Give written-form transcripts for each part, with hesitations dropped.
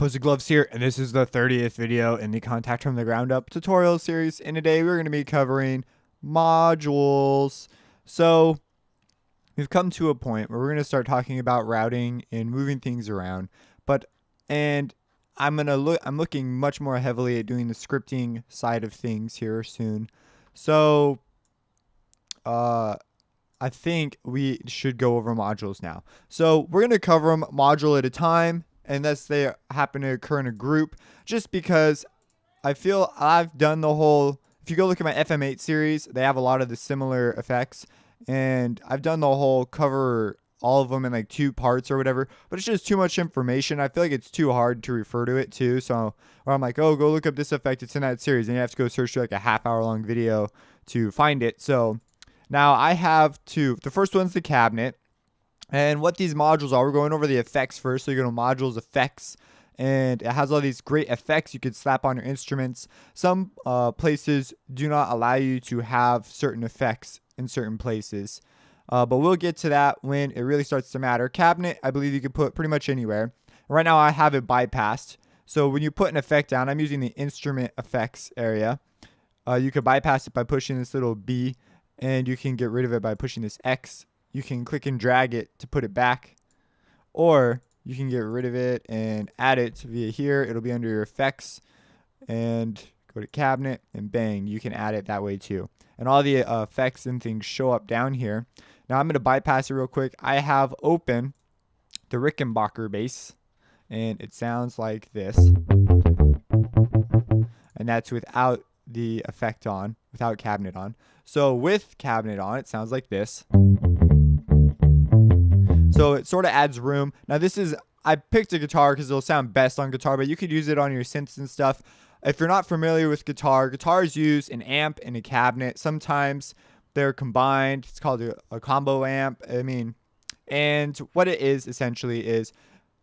Cozy Gloves here, and this is the 30th video in the Contact from the Ground Up tutorial series. And today we're going to be covering modules. So we've come to a point where we're going to start talking about routing and moving things around. I'm looking much more heavily at doing the scripting side of things here soon. So I think we should go over modules now. So we're going to cover them module at a time, unless they happen to occur in a group, just because I feel I've done the whole, if you go look at my FM8 series, they have a lot of the similar effects, and I've done the whole cover all of them in like 2 parts or whatever, but it's just too much information. I feel like it's too hard to refer to it too, so where I'm like, oh, go look up this effect, it's in that series, and you have to go search through like a half-hour long video to find it. So now I have the first one's the cabinet. And what these modules are, we're going over the effects first. So you're going to modules effects, and it has all these great effects you could slap on your instruments. Some places do not allow you to have certain effects in certain places, but we'll get to that when it really starts to matter. Cabinet, I believe you can put pretty much anywhere. Right now I have it bypassed. So when you put an effect down, I'm using the instrument effects area. You could bypass it by pushing this little B, and you can get rid of it by pushing this X. You can click and drag it to put it back, or you can get rid of it and add it via here. It'll be under your effects, and go to cabinet, and bang, you can add it that way too. And all the effects and things show up down here. Now I'm going to bypass it real quick. I have open the Rickenbacker bass, and it sounds like this, and that's without the effect on, without cabinet on. So with cabinet on, it sounds like this. So it sort of adds room. Now I picked a guitar because it'll sound best on guitar, but you could use it on your synths and stuff. If you're not familiar with guitars use an amp and a cabinet. Sometimes they're combined. It's called a combo amp. And what it is essentially is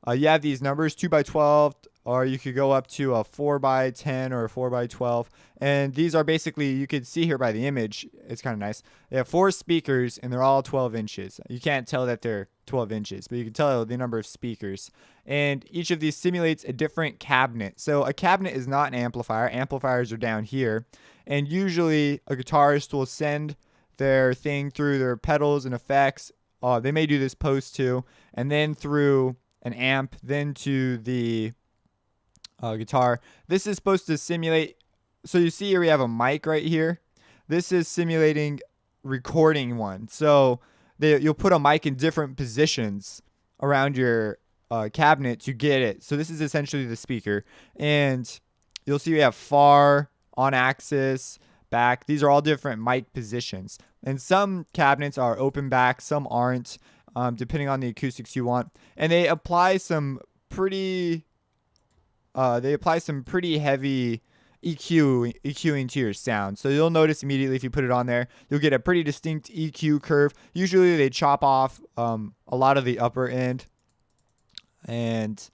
you have these numbers 2x12, or you could go up to a 4x10 or a 4x12. And these are basically, you could see here by the image, it's kind of nice. They have 4 speakers, and they're all 12 inches. You can't tell that they're 12 inches, but you can tell the number of speakers. And each of these simulates a different cabinet. So a cabinet is not an amplifier. Amplifiers are down here. And usually a guitarist will send their thing through their pedals and effects. They may do this post too. And then through an amp, then to the guitar. This is supposed to simulate. So you see here we have a mic right here. This is simulating recording one. So you'll put a mic in different positions around your cabinet to get it. So this is essentially the speaker, and you'll see we have far, on axis, back. These are all different mic positions, and some cabinets are open back, some aren't, depending on the acoustics you want. And they apply some pretty heavy EQing to your sound. So you'll notice immediately if you put it on there, you'll get a pretty distinct EQ curve. Usually they chop off a lot of the upper end, and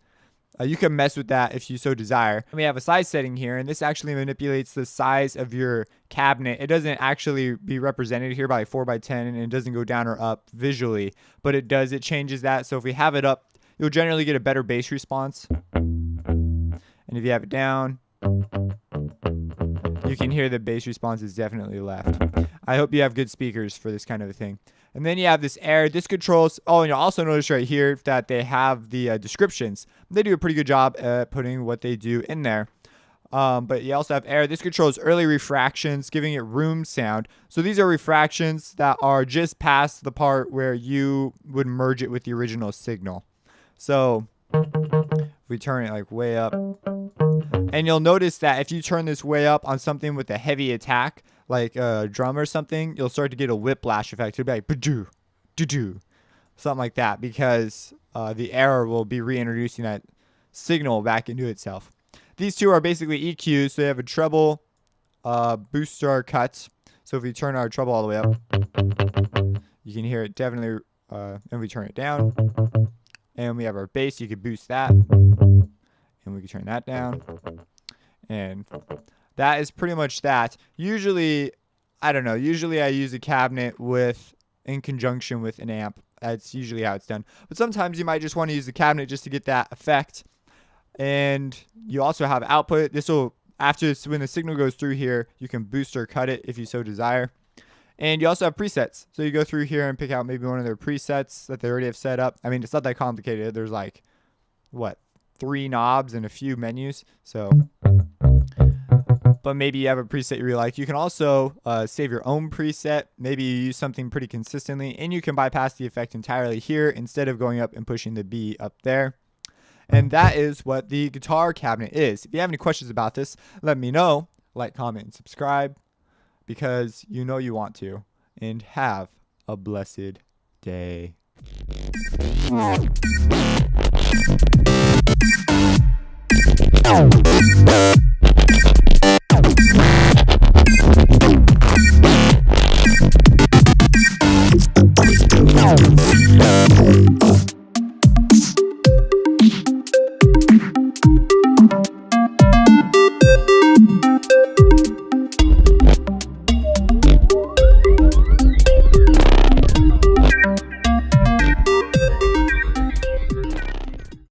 you can mess with that if you so desire. And we have a size setting here, and this actually manipulates the size of your cabinet. It doesn't actually be represented here by 4x10, and it doesn't go down or up visually, but it changes that. So if we have it up, you'll generally get a better bass response. And if you have it down, you can hear the bass response is definitely left. I hope you have good speakers for this kind of a thing. And then you have this air. This controls. Oh, and you'll also notice right here that they have the descriptions. They do a pretty good job at putting what they do in there. But you also have air. This controls early refractions, giving it room sound. So these are refractions that are just past the part where you would merge it with the original signal. So if we turn it like way up, and you'll notice that if you turn this way up on something with a heavy attack, like a drum or something, you'll start to get a whiplash effect. It'll be like ba-doo, doo-doo, something like that, because the error will be reintroducing that signal back into itself. These two are basically EQs, so they have a treble, booster cut. So if we turn our treble all the way up, you can hear it definitely, and we turn it down. And we have our bass, you could boost that, and we can turn that down. And that is pretty much that. Usually, I don't know, usually I use a cabinet in conjunction with an amp. That's usually how it's done. But sometimes you might just want to use the cabinet just to get that effect. And you also have output. This will, after when the signal goes through here, you can boost or cut it if you so desire. And you also have presets. So you go through here and pick out maybe one of their presets that they already have set up. I mean, it's not that complicated. There's like, what, 3 knobs and a few menus. So, but maybe you have a preset you really like. You can also save your own preset. Maybe you use something pretty consistently, and you can bypass the effect entirely here instead of going up and pushing the B up there. And that is what the guitar cabinet is. If you have any questions about this, let me know. Like, comment, and subscribe, because you know you want to. And have a blessed day.